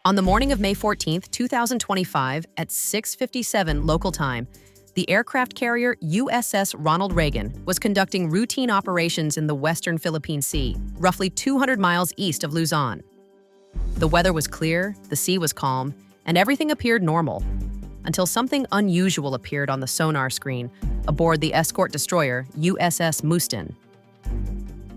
On the morning of May 14, 2025, at 6:57 local time, the aircraft carrier USS Ronald Reagan was conducting routine operations in the western Philippine Sea, roughly 200 miles east of Luzon. The weather was clear, the sea was calm, and everything appeared normal, until something unusual appeared on the sonar screen aboard the escort destroyer USS Mustin.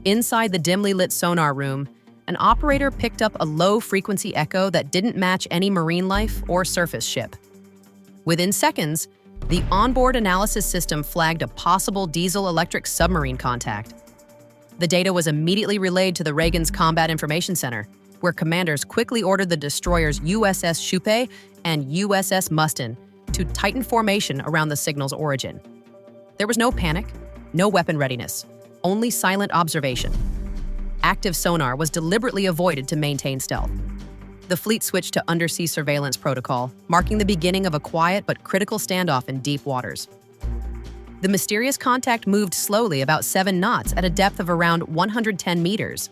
Inside the dimly lit sonar room, an operator picked up a low-frequency echo that didn't match any marine life or surface ship. Within seconds, the onboard analysis system flagged a possible diesel-electric submarine contact. The data was immediately relayed to the Reagan's Combat Information Center, where commanders quickly ordered the destroyers USS Shupe and USS Mustin to tighten formation around the signal's origin. There was no panic, no weapon readiness, only silent observation. Active sonar was deliberately avoided to maintain stealth. The fleet switched to undersea surveillance protocol, marking the beginning of a quiet but critical standoff in deep waters. The mysterious contact moved slowly, about 7 knots, at a depth of around 110 meters.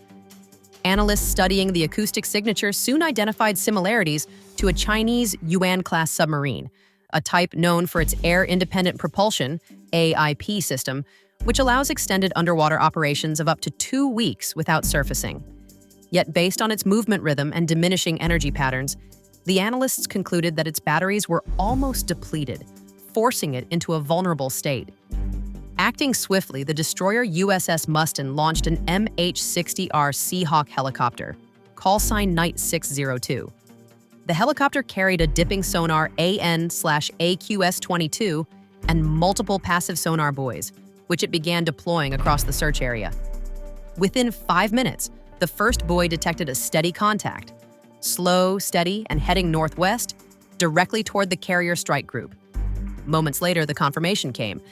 Analysts studying the acoustic signature soon identified similarities to a Chinese Yuan-class submarine, a type known for its air-independent propulsion (AIP) system, which allows extended underwater operations of up to 2 weeks without surfacing. Yet based on its movement rhythm and diminishing energy patterns, the analysts concluded that its batteries were almost depleted, forcing it into a vulnerable state. Acting swiftly, the destroyer USS Mustin launched an MH-60R Seahawk helicopter, call sign Knight 602. The helicopter carried a dipping sonar AN/AQS-22 and multiple passive sonar buoys, which it began deploying across the search area. Within 5 minutes, the first buoy detected a steady contact, slow, steady, and heading northwest, directly toward the carrier strike group. Moments later, the confirmation came.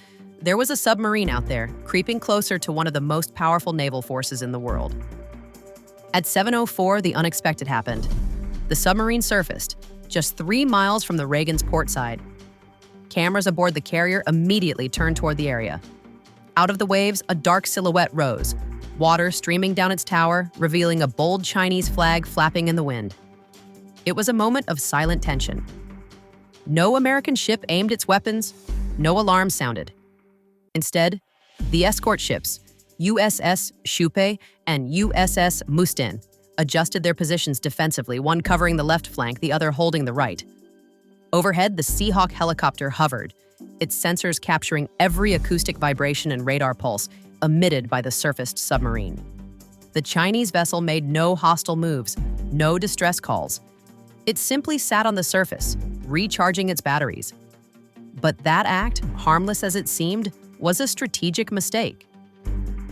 There was a submarine out there, creeping closer to one of the most powerful naval forces in the world. At 7:04, the unexpected happened. The submarine surfaced, just 3 miles from the Reagan's port side. Cameras aboard the carrier immediately turned toward the area. Out of the waves, a dark silhouette rose, water streaming down its tower, revealing a bold Chinese flag flapping in the wind. It was a moment of silent tension. No American ship aimed its weapons, no alarm sounded. Instead, the escort ships, USS Shupe and USS Mustin, adjusted their positions defensively, one covering the left flank, the other holding the right. Overhead, the Seahawk helicopter hovered, its sensors capturing every acoustic vibration and radar pulse emitted by the surfaced submarine. The Chinese vessel made no hostile moves, no distress calls. It simply sat on the surface, recharging its batteries. But that act, harmless as it seemed, was a strategic mistake.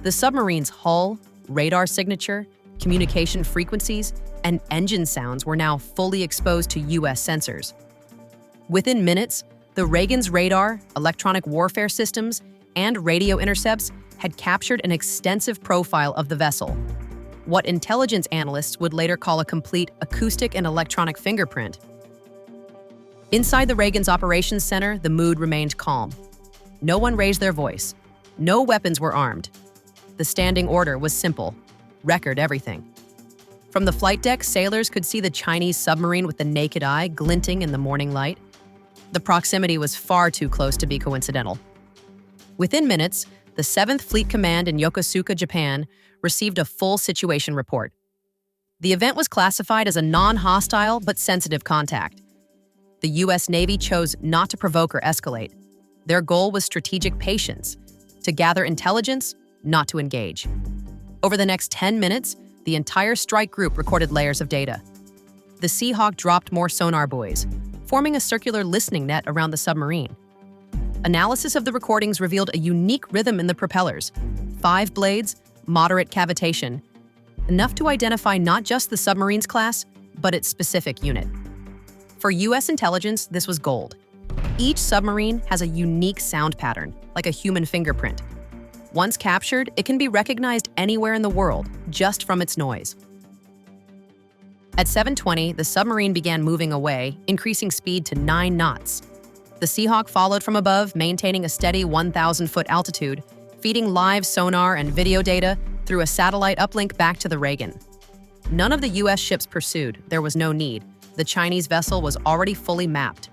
The submarine's hull, radar signature, communication frequencies, and engine sounds were now fully exposed to U.S. sensors. Within minutes, the Reagan's radar, electronic warfare systems, and radio intercepts had captured an extensive profile of the vessel, what intelligence analysts would later call a complete acoustic and electronic fingerprint. Inside the Reagan's operations center, the mood remained calm. No one raised their voice. No weapons were armed. The standing order was simple: record everything. From the flight deck, sailors could see the Chinese submarine with the naked eye glinting in the morning light. The proximity was far too close to be coincidental. Within minutes, the 7th Fleet Command in Yokosuka, Japan, received a full situation report. The event was classified as a non-hostile but sensitive contact. The U.S. Navy chose not to provoke or escalate. Their goal was strategic patience, to gather intelligence, not to engage. Over the next 10 minutes, the entire strike group recorded layers of data. The Seahawk dropped more sonar buoys, forming a circular listening net around the submarine. Analysis of the recordings revealed a unique rhythm in the propellers: 5 blades, moderate cavitation, enough to identify not just the submarine's class, but its specific unit. For U.S. intelligence, this was gold. Each submarine has a unique sound pattern, like a human fingerprint. Once captured, it can be recognized anywhere in the world, just from its noise. At 7:20, the submarine began moving away, increasing speed to 9 knots. The Seahawk followed from above, maintaining a steady 1,000-foot altitude, feeding live sonar and video data through a satellite uplink back to the Reagan. None of the U.S. ships pursued, there was no need, the Chinese vessel was already fully mapped.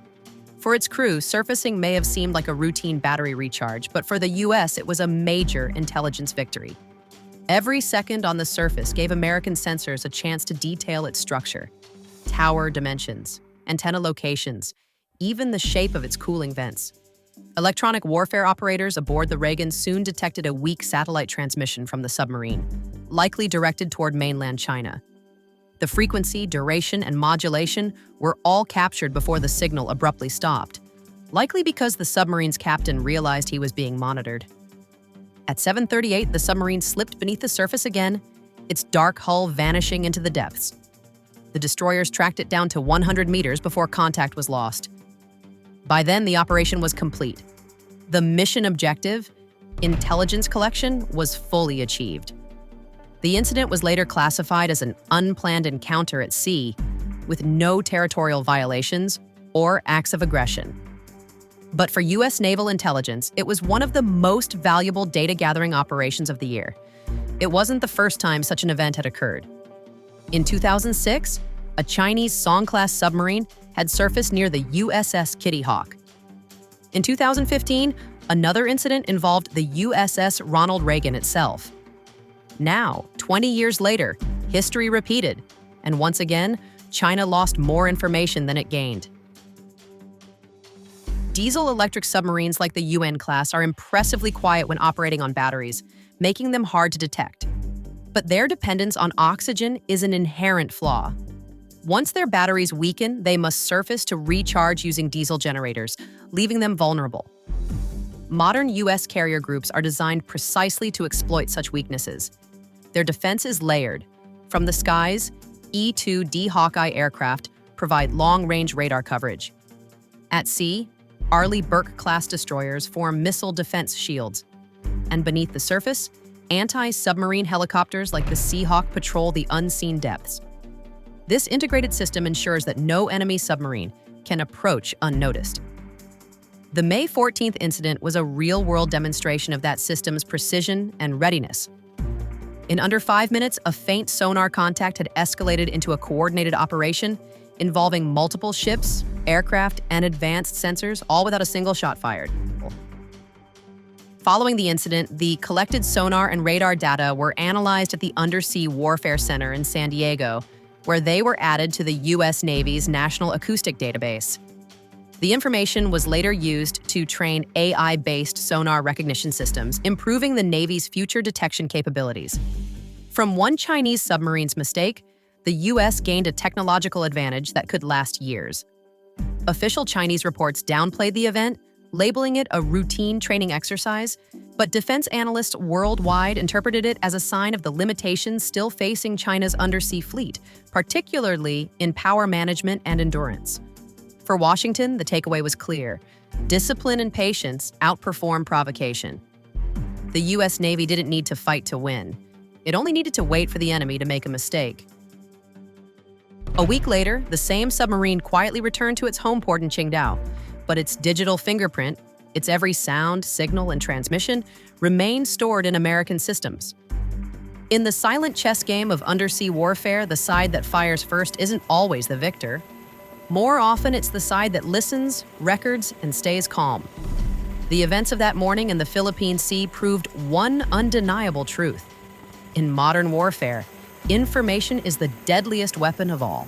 For its crew, surfacing may have seemed like a routine battery recharge, but for the US, it was a major intelligence victory. Every second on the surface gave American sensors a chance to detail its structure, tower dimensions, antenna locations, even the shape of its cooling vents. Electronic warfare operators aboard the Reagan soon detected a weak satellite transmission from the submarine, likely directed toward mainland China. The frequency, duration, and modulation were all captured before the signal abruptly stopped, likely because the submarine's captain realized he was being monitored. At 7:38, the submarine slipped beneath the surface again, its dark hull vanishing into the depths. The destroyers tracked it down to 100 meters before contact was lost. By then, the operation was complete. The mission objective, intelligence collection, was fully achieved. The incident was later classified as an unplanned encounter at sea, with no territorial violations or acts of aggression. But for U.S. naval intelligence, it was one of the most valuable data-gathering operations of the year. It wasn't the first time such an event had occurred. In 2006, a Chinese Song-class submarine had surfaced near the USS Kitty Hawk. In 2015, another incident involved the USS Ronald Reagan itself. Now, 20 years later, history repeated, and once again, China lost more information than it gained. Diesel-electric submarines like the UN class are impressively quiet when operating on batteries, making them hard to detect. But their dependence on oxygen is an inherent flaw. Once their batteries weaken, they must surface to recharge using diesel generators, leaving them vulnerable. Modern U.S. carrier groups are designed precisely to exploit such weaknesses. Their defense is layered. From the skies, E-2D Hawkeye aircraft provide long-range radar coverage. At sea, Arleigh Burke-class destroyers form missile defense shields. And beneath the surface, anti-submarine helicopters like the Seahawk patrol the unseen depths. This integrated system ensures that no enemy submarine can approach unnoticed. The May 14th incident was a real-world demonstration of that system's precision and readiness. In under 5 minutes, a faint sonar contact had escalated into a coordinated operation involving multiple ships, aircraft, and advanced sensors, all without a single shot fired. Following the incident, the collected sonar and radar data were analyzed at the Undersea Warfare Center in San Diego, where they were added to the U.S. Navy's National Acoustic Database. The information was later used to train AI-based sonar recognition systems, improving the Navy's future detection capabilities. From one Chinese submarine's mistake, the U.S. gained a technological advantage that could last years. Official Chinese reports downplayed the event, labeling it a routine training exercise, but defense analysts worldwide interpreted it as a sign of the limitations still facing China's undersea fleet, particularly in power management and endurance. For Washington, the takeaway was clear. Discipline and patience outperform provocation. The U.S. Navy didn't need to fight to win. It only needed to wait for the enemy to make a mistake. A week later, the same submarine quietly returned to its home port in Qingdao, but its digital fingerprint, its every sound, signal, and transmission, remained stored in American systems. In the silent chess game of undersea warfare, the side that fires first isn't always the victor. More often, it's the side that listens, records, and stays calm. The events of that morning in the Philippine Sea proved one undeniable truth. In modern warfare, information is the deadliest weapon of all.